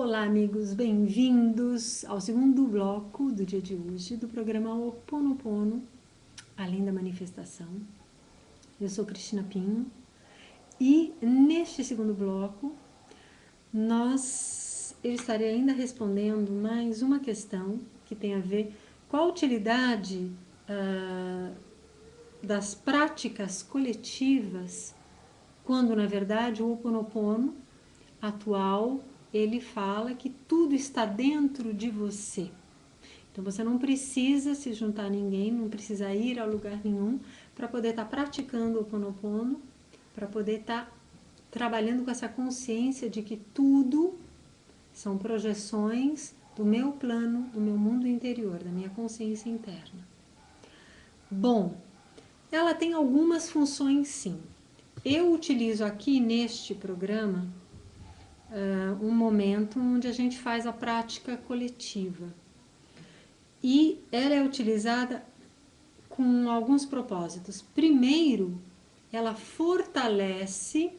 Olá, amigos, bem-vindos ao segundo bloco do dia de hoje do programa Ho'oponopono, Além da Manifestação. Eu sou Cristina Pinho e neste segundo bloco eu estarei ainda respondendo mais uma questão que tem a ver com a utilidade das práticas coletivas, quando na verdade o Ho'oponopono atual ele fala que tudo está dentro de você. Então você não precisa se juntar a ninguém, não precisa ir a lugar nenhum para poder estar praticando o Ho'oponopono, para poder estar trabalhando com essa consciência de que tudo são projeções do meu plano, do meu mundo interior, da minha consciência interna. Bom, ela tem algumas funções sim. Eu utilizo aqui neste programa um momento onde a gente faz a prática coletiva. E ela é utilizada com alguns propósitos. Primeiro, ela fortalece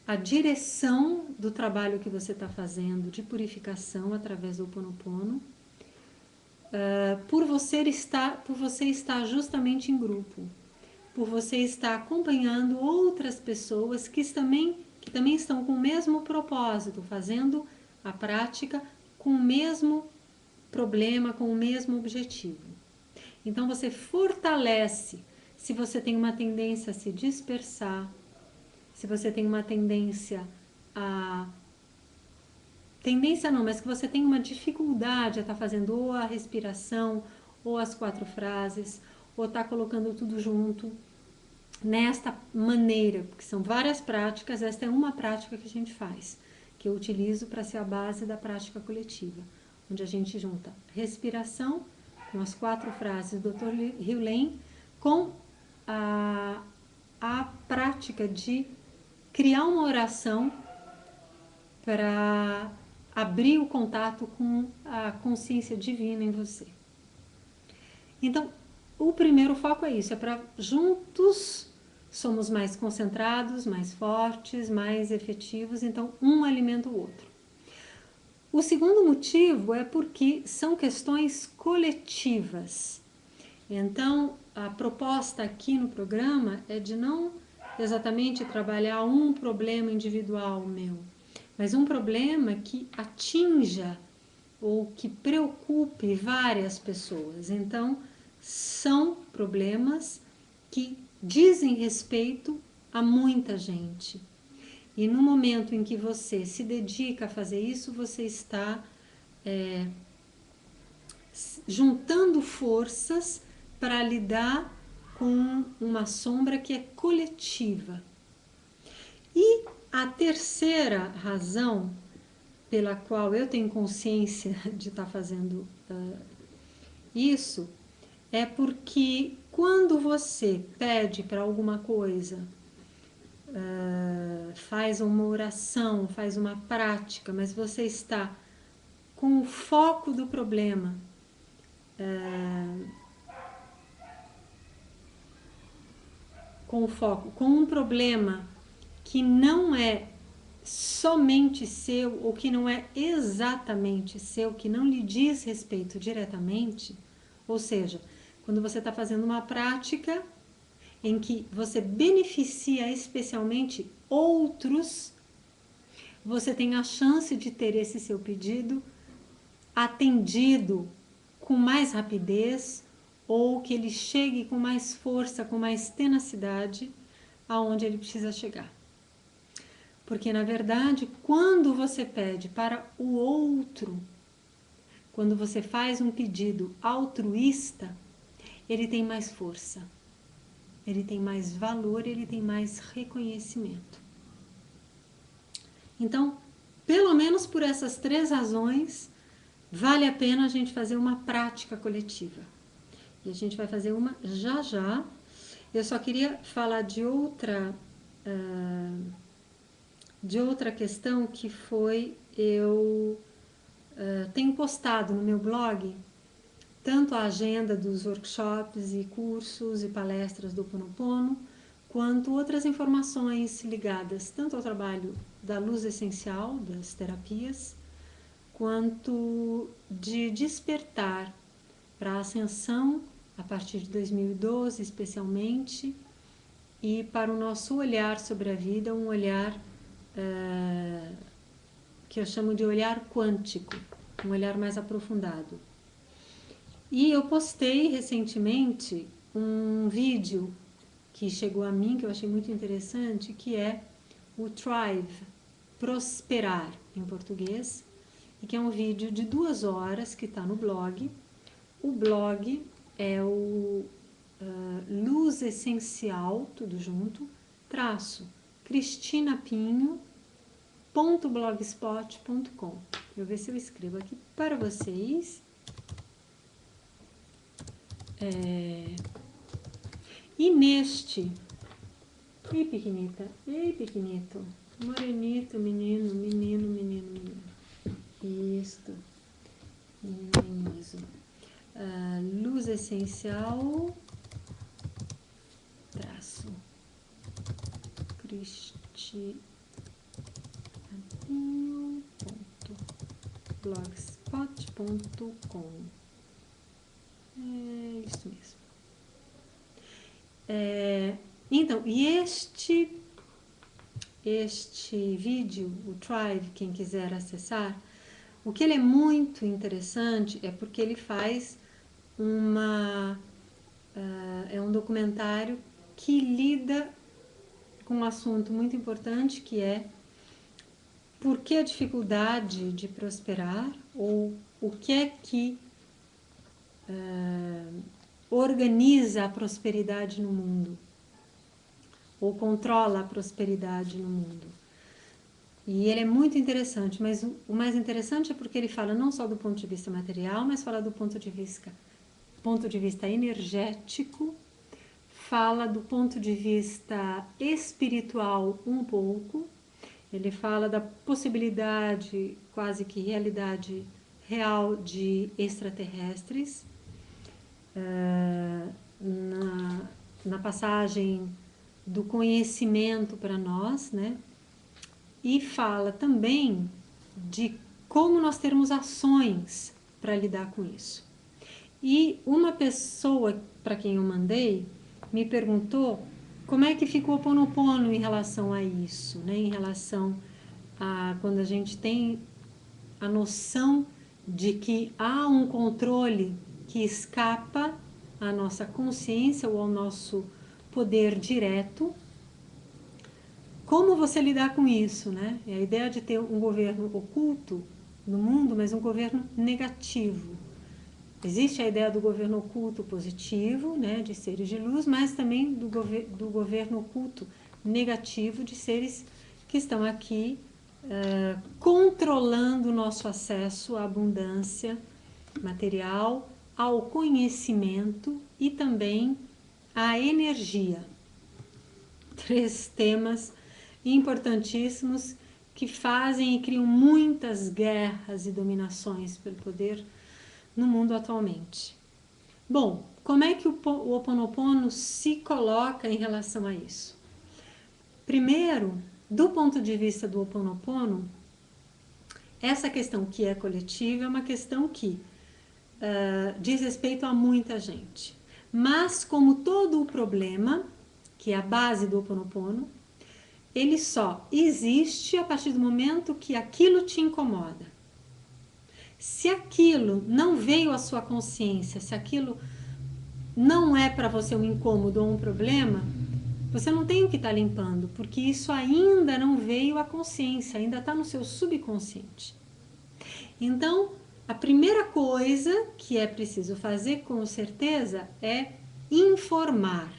a direção do trabalho que você está fazendo de purificação através do Ho'oponopono, por você estar justamente em grupo, por você estar acompanhando outras pessoas que também estão com o mesmo propósito, fazendo a prática com o mesmo problema, com o mesmo objetivo. Então você fortalece. Se você tem uma tendência a se dispersar, se você tem uma tendência a... Tendência não, mas que você tem uma dificuldade a estar fazendo ou a respiração, ou as 4 frases, ou estar colocando tudo junto, nesta maneira, porque são várias práticas, esta é uma prática que a gente faz, que eu utilizo para ser a base da prática coletiva, onde a gente junta respiração, com as 4 frases do Dr. Hugh Lane, com a prática de criar uma oração para abrir o contato com a consciência divina em você. Então, o primeiro foco é isso, é para juntos somos mais concentrados, mais fortes, mais efetivos, então um alimenta o outro. O segundo motivo é porque são questões coletivas. Então, a proposta aqui no programa é de não exatamente trabalhar um problema individual meu, mas um problema que atinja ou que preocupe várias pessoas. Então, são problemas que dizem respeito a muita gente. E no momento em que você se dedica a fazer isso, você está juntando forças para lidar com uma sombra que é coletiva. E a terceira razão pela qual eu tenho consciência de estar fazendo isso é porque quando você pede para alguma coisa, faz uma oração, faz uma prática, mas você está com o foco do problema, com um problema que não é somente seu ou que não é exatamente seu, que não lhe diz respeito diretamente, ou seja, quando você está fazendo uma prática em que você beneficia especialmente outros, você tem a chance de ter esse seu pedido atendido com mais rapidez ou que ele chegue com mais força, com mais tenacidade aonde ele precisa chegar. Porque, na verdade, quando você pede para o outro, quando você faz um pedido altruísta, ele tem mais força, ele tem mais valor, ele tem mais reconhecimento. Então, pelo menos por essas 3 razões, vale a pena a gente fazer uma prática coletiva. E a gente vai fazer uma já já. Eu só queria falar de outra questão que foi, eu tenho postado no meu blog tanto a agenda dos workshops e cursos e palestras do Ho'oponopono, quanto outras informações ligadas tanto ao trabalho da luz essencial, das terapias, quanto de despertar para a ascensão a partir de 2012 especialmente, e para o nosso olhar sobre a vida, um olhar que eu chamo de olhar quântico, um olhar mais aprofundado. E eu postei recentemente um vídeo que chegou a mim, que eu achei muito interessante, que é o Thrive, prosperar em português, e que é um vídeo de 2 horas que está no blog. O blog é o Luz Essencial, tudo junto, traço, cristinapinho.blogspot.com. Eu vou ver se eu escrevo aqui para vocês. E neste... Ei, pequenita, ei, pequenito, morenito, menino, menino, menino, menino. Isto, menino manhoso. Luz Essencial, traço, cristinapinho.blogspot.com. É isso mesmo. Então, e este vídeo, o Thrive, quem quiser acessar, o que ele é muito interessante é porque ele faz é um documentário que lida com um assunto muito importante, que é por que a dificuldade de prosperar, ou o que é que organiza a prosperidade no mundo, ou controla a prosperidade no mundo. E ele é muito interessante, mas o mais interessante é porque ele fala não só do ponto de vista material, mas fala do ponto de vista energético, fala do ponto de vista espiritual um pouco, ele fala da possibilidade, quase que realidade real de extraterrestres, na passagem do conhecimento para nós, né? E fala também de como nós termos ações para lidar com isso. E uma pessoa para quem eu mandei me perguntou como é que ficou o Ho Oponopono em relação a isso, né? Em relação a quando a gente tem a noção de que há um controle que escapa à nossa consciência ou ao nosso poder direto. Como você lidar com isso, né? É a ideia de ter um governo oculto no mundo, mas um governo negativo. Existe a ideia do governo oculto positivo, né, de seres de luz, mas também do governo oculto negativo de seres que estão aqui controlando o nosso acesso à abundância material, ao conhecimento e também à energia. 3 temas importantíssimos que fazem e criam muitas guerras e dominações pelo poder no mundo atualmente. Bom, como é que o Ho Oponopono se coloca em relação a isso? Primeiro, do ponto de vista do Ho Oponopono, essa questão que é coletiva é uma questão que diz respeito a muita gente. Mas, como todo o problema, que é a base do Ho Oponopono, ele só existe a partir do momento que aquilo te incomoda. Se aquilo não veio à sua consciência, se aquilo não é para você um incômodo ou um problema, você não tem o que estar limpando, porque isso ainda não veio à consciência, ainda está no seu subconsciente. Então, a primeira coisa que é preciso fazer, com certeza, é informar.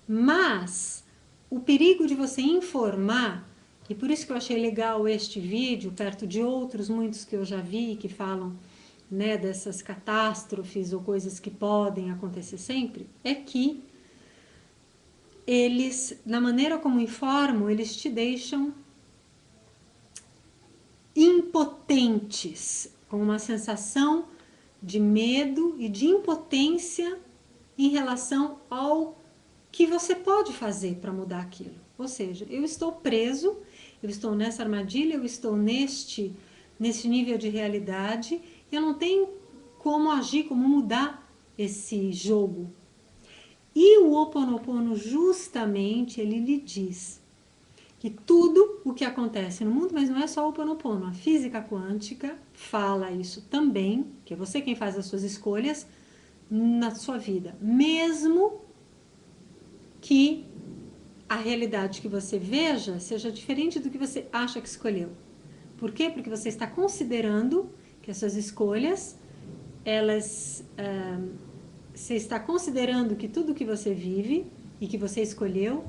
Mas o perigo de você informar, e por isso que eu achei legal este vídeo, perto de outros muitos que eu já vi, que falam, né, dessas catástrofes ou coisas que podem acontecer sempre, é que eles, na maneira como informam, eles te deixam impotentes, com uma sensação de medo e de impotência em relação ao que você pode fazer para mudar aquilo. Ou seja, eu estou preso, eu estou nessa armadilha, eu estou nesse nível de realidade, e eu não tenho como agir, como mudar esse jogo. E o Ho Oponopono, justamente, ele lhe diz que tudo o que acontece no mundo, mas não é só o Ho Oponopono, a física quântica fala isso também, que é você quem faz as suas escolhas na sua vida, mesmo que a realidade que você veja seja diferente do que você acha que escolheu. Por quê? Porque você está considerando que as suas escolhas, você está considerando que tudo que você vive e que você escolheu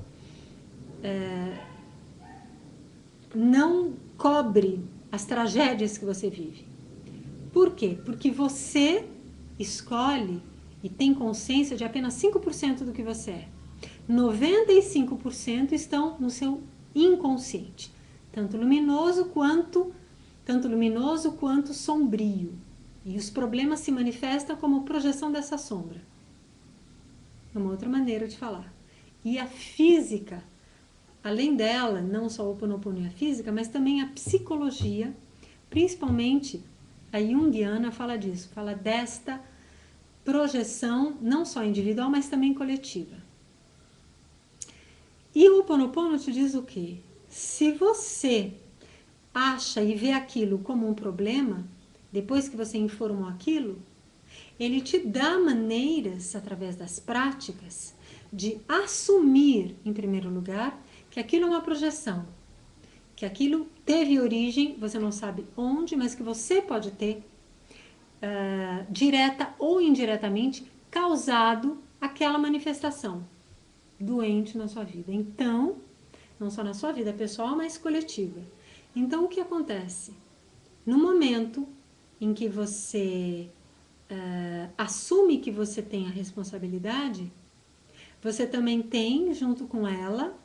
não cobre as tragédias que você vive. Por quê? Porque você escolhe e tem consciência de apenas 5% do que você é. 95% estão no seu inconsciente, tanto luminoso quanto sombrio. E os problemas se manifestam como projeção dessa sombra. É uma outra maneira de falar. E a física, além dela, não só o Ho Oponopono e a física, mas também a psicologia, principalmente a Jungiana fala disso, fala desta projeção não só individual, mas também coletiva. E o Ho Oponopono te diz o quê? Se você acha e vê aquilo como um problema, depois que você informou aquilo, ele te dá maneiras, através das práticas, de assumir, em primeiro lugar, que aquilo é uma projeção, que aquilo teve origem, você não sabe onde, mas que você pode ter, direta ou indiretamente, causado aquela manifestação doente na sua vida. Então, não só na sua vida pessoal, mas coletiva. Então, o que acontece? No momento em que você assume que você tem a responsabilidade, você também tem, junto com ela,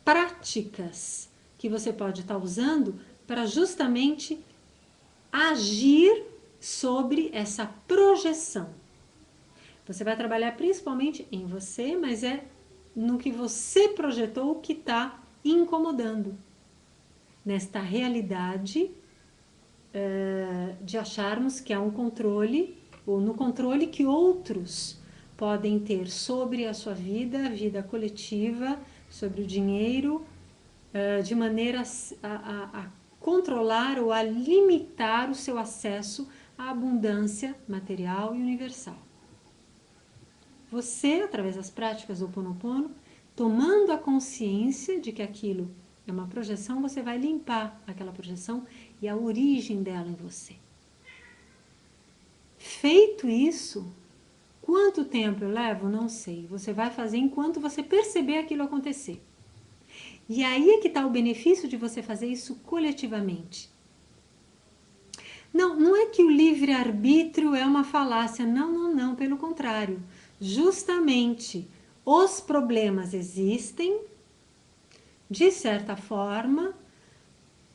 práticas que você pode estar usando para justamente agir sobre essa projeção. Você vai trabalhar principalmente em você, mas é no que você projetou que está incomodando. Nesta realidade de acharmos que há um controle, ou no controle que outros podem ter sobre a sua vida, a vida coletiva, sobre o dinheiro, de maneira a controlar ou a limitar o seu acesso à abundância material e universal. Você, através das práticas do Ho Oponopono, tomando a consciência de que aquilo é uma projeção, você vai limpar aquela projeção e a origem dela em você. Feito isso, quanto tempo eu levo? Não sei. Você vai fazer enquanto você perceber aquilo acontecer. E aí é que está o benefício de você fazer isso coletivamente. Não é que o livre-arbítrio é uma falácia. Não. Pelo contrário. Justamente, os problemas existem, de certa forma,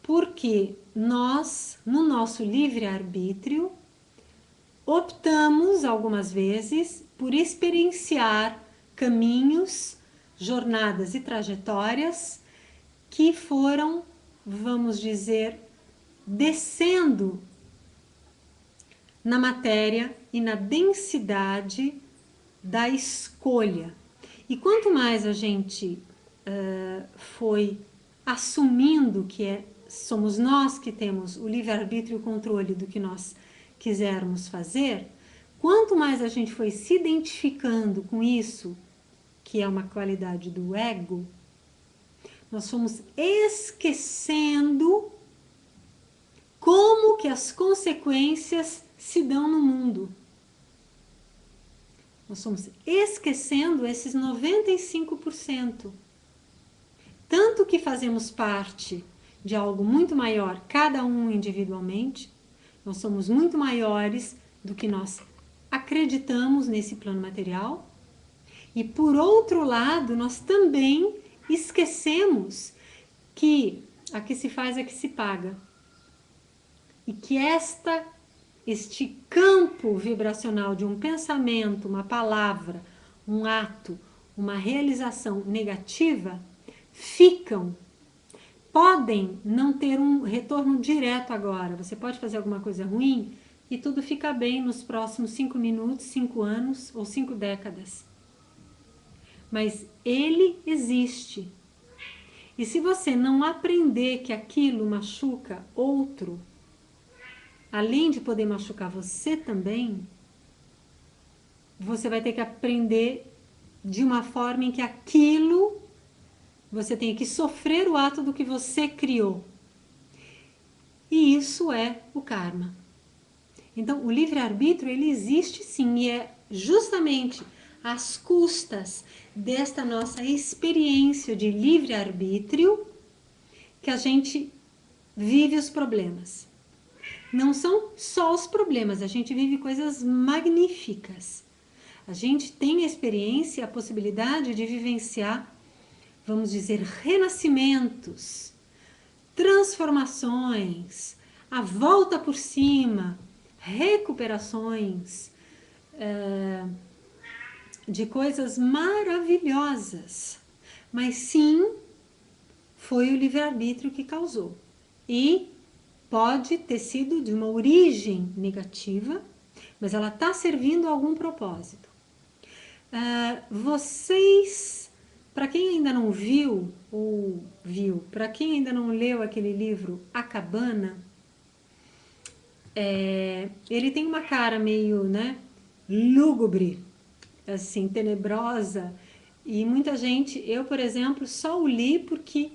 porque nós, no nosso livre-arbítrio, optamos, algumas vezes, por experienciar caminhos, jornadas e trajetórias que foram, vamos dizer, descendo na matéria e na densidade da escolha. E quanto mais a gente foi assumindo que somos nós que temos o livre-arbítrio e o controle do que nós quisermos fazer, quanto mais a gente foi se identificando com isso, que é uma qualidade do ego, nós fomos esquecendo como que as consequências se dão no mundo. Nós estamos esquecendo esses 95%. Tanto que fazemos parte de algo muito maior, cada um individualmente. Nós somos muito maiores do que nós acreditamos nesse plano material. E por outro lado, nós também esquecemos que a que se faz é que se paga. E que este campo vibracional de um pensamento, uma palavra, um ato, uma realização negativa, ficam podem não ter um retorno direto agora. Você pode fazer alguma coisa ruim e tudo fica bem nos próximos 5 minutos, 5 anos ou 5 décadas. Mas ele existe. E se você não aprender que aquilo machuca outro, além de poder machucar você também, você vai ter que aprender de uma forma em que aquilo você tem que sofrer o ato do que você criou. E isso é o karma. Então, o livre-arbítrio, ele existe sim, e é justamente às custas desta nossa experiência de livre-arbítrio que a gente vive os problemas. Não são só os problemas, a gente vive coisas magníficas. A gente tem a experiência, a possibilidade de vivenciar, vamos dizer, renascimentos, transformações, a volta por cima, recuperações, de coisas maravilhosas. Mas sim, foi o livre-arbítrio que causou. E pode ter sido de uma origem negativa, mas ela está servindo a algum propósito. Vocês, para quem ainda não viu, ou viu, para quem ainda não leu aquele livro A Cabana, ele tem uma cara meio, né, lúgubre, assim, tenebrosa, e muita gente, eu, por exemplo, só o li porque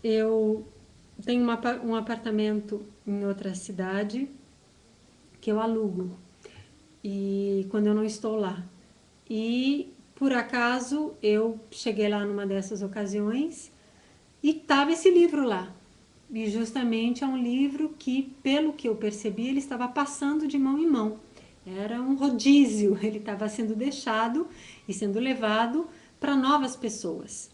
eu tenho um apartamento em outra cidade que eu alugo, e quando eu não estou lá. E, por acaso, eu cheguei lá numa dessas ocasiões e estava esse livro lá. E justamente é um livro que, pelo que eu percebi, ele estava passando de mão em mão. Era um rodízio, ele estava sendo deixado e sendo levado para novas pessoas.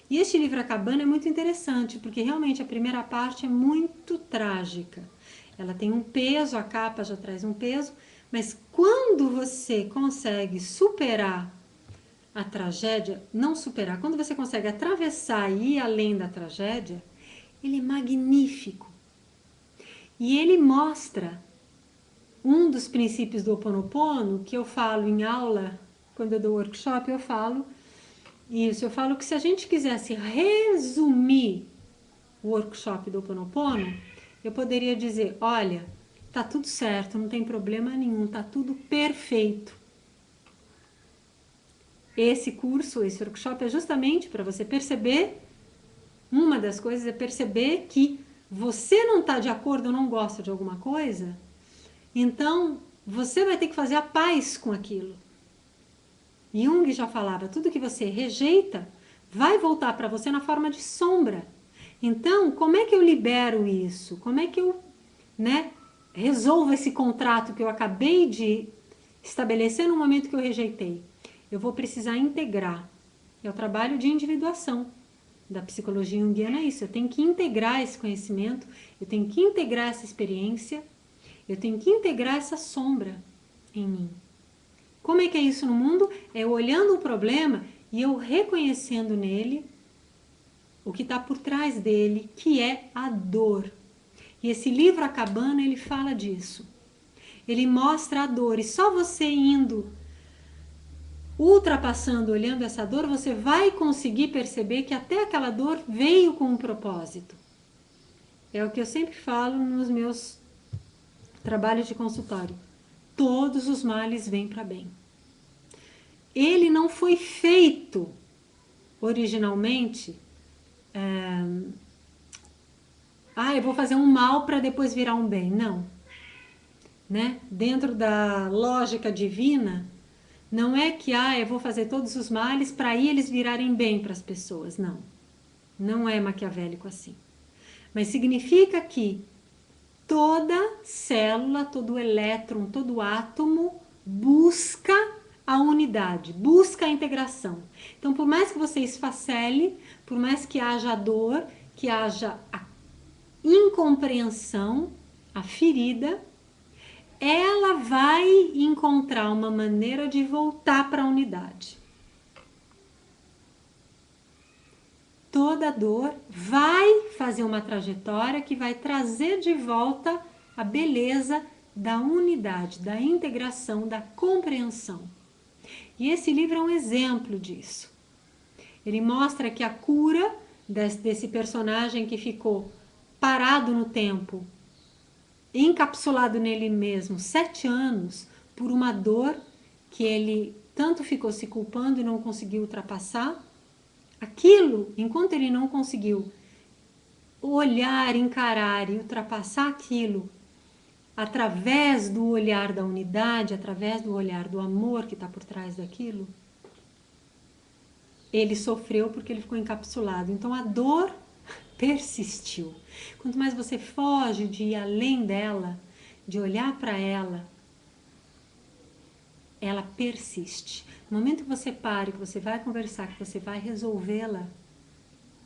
E este livro A Cabana é muito interessante, porque realmente a primeira parte é muito trágica. Ela tem um peso, a capa já traz um peso, mas quando você consegue superar a tragédia, não superar, quando você consegue atravessar e ir além da tragédia, ele é magnífico. E ele mostra um dos princípios do Ho Oponopono, que eu falo em aula, quando eu dou workshop, eu falo isso. Eu falo que se a gente quisesse resumir o workshop do Ho Oponopono, eu poderia dizer, olha, tá tudo certo, não tem problema nenhum, tá tudo perfeito. Esse curso, esse workshop é justamente para você perceber, uma das coisas é perceber que você não está de acordo ou não gosta de alguma coisa, então você vai ter que fazer a paz com aquilo. Jung já falava, tudo que você rejeita vai voltar para você na forma de sombra. Então, como é que eu libero isso? Como é que eu, né, resolvo esse contrato que eu acabei de estabelecer no momento que eu rejeitei? Eu vou precisar integrar. É o trabalho de individuação da psicologia junguiana, é isso. Eu tenho que integrar esse conhecimento, eu tenho que integrar essa experiência, eu tenho que integrar essa sombra em mim. Como é que é isso no mundo? É eu olhando o problema e eu reconhecendo nele o que está por trás dele, que é a dor. E esse livro A Cabana, ele fala disso. Ele mostra a dor, e só você indo ultrapassando, olhando essa dor, você vai conseguir perceber que até aquela dor veio com um propósito. É o que eu sempre falo nos meus trabalhos de consultório. Todos os males vêm para bem. Ele não foi feito originalmente. Eu vou fazer um mal para depois virar um bem. Não. Né? Dentro da lógica divina, não é que eu vou fazer todos os males para aí eles virarem bem para as pessoas. Não. Não é maquiavélico assim. Mas significa que toda célula, todo elétron, todo átomo busca a unidade, busca a integração. Então, por mais que você esfacele, por mais que haja dor, que haja a incompreensão, a ferida, ela vai encontrar uma maneira de voltar para a unidade. toda dor vai fazer uma trajetória que vai trazer de volta a beleza da unidade, da integração, da compreensão. E esse livro é um exemplo disso. Ele mostra que a cura desse personagem que ficou parado no tempo, encapsulado nele mesmo 7 anos, por uma dor que ele tanto ficou se culpando e não conseguiu ultrapassar. Aquilo, enquanto ele não conseguiu olhar, encarar e ultrapassar aquilo, através do olhar da unidade, através do olhar do amor que está por trás daquilo, ele sofreu porque ele ficou encapsulado. Então a dor persistiu. Quanto mais você foge de ir além dela, de olhar para ela, ela persiste. No momento que você para, que você vai conversar, que você vai resolvê-la,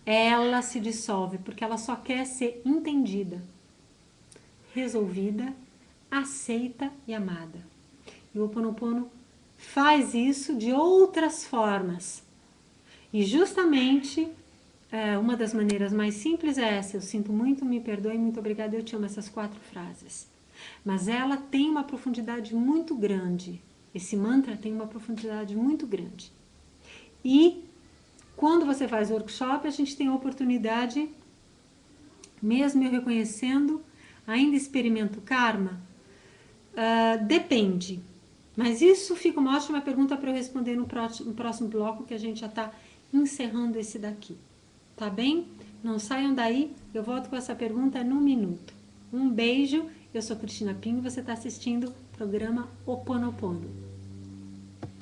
ela se dissolve, porque ela só quer ser entendida, resolvida, aceita e amada. E o Ho Oponopono faz isso de outras formas. E justamente uma das maneiras mais simples é essa: eu sinto muito, me perdoe, muito obrigada, eu te amo, essas 4 frases. Mas ela tem uma profundidade muito grande. Esse mantra tem uma profundidade muito grande. E quando você faz workshop, a gente tem a oportunidade, mesmo eu reconhecendo, ainda experimento karma? Depende. Mas isso fica uma ótima pergunta para eu responder no próximo bloco, que a gente já está encerrando esse daqui. Tá bem? Não saiam daí, eu volto com essa pergunta num minuto. Um beijo, eu sou Cristina Pinho e você está assistindo o programa Ho Oponopono.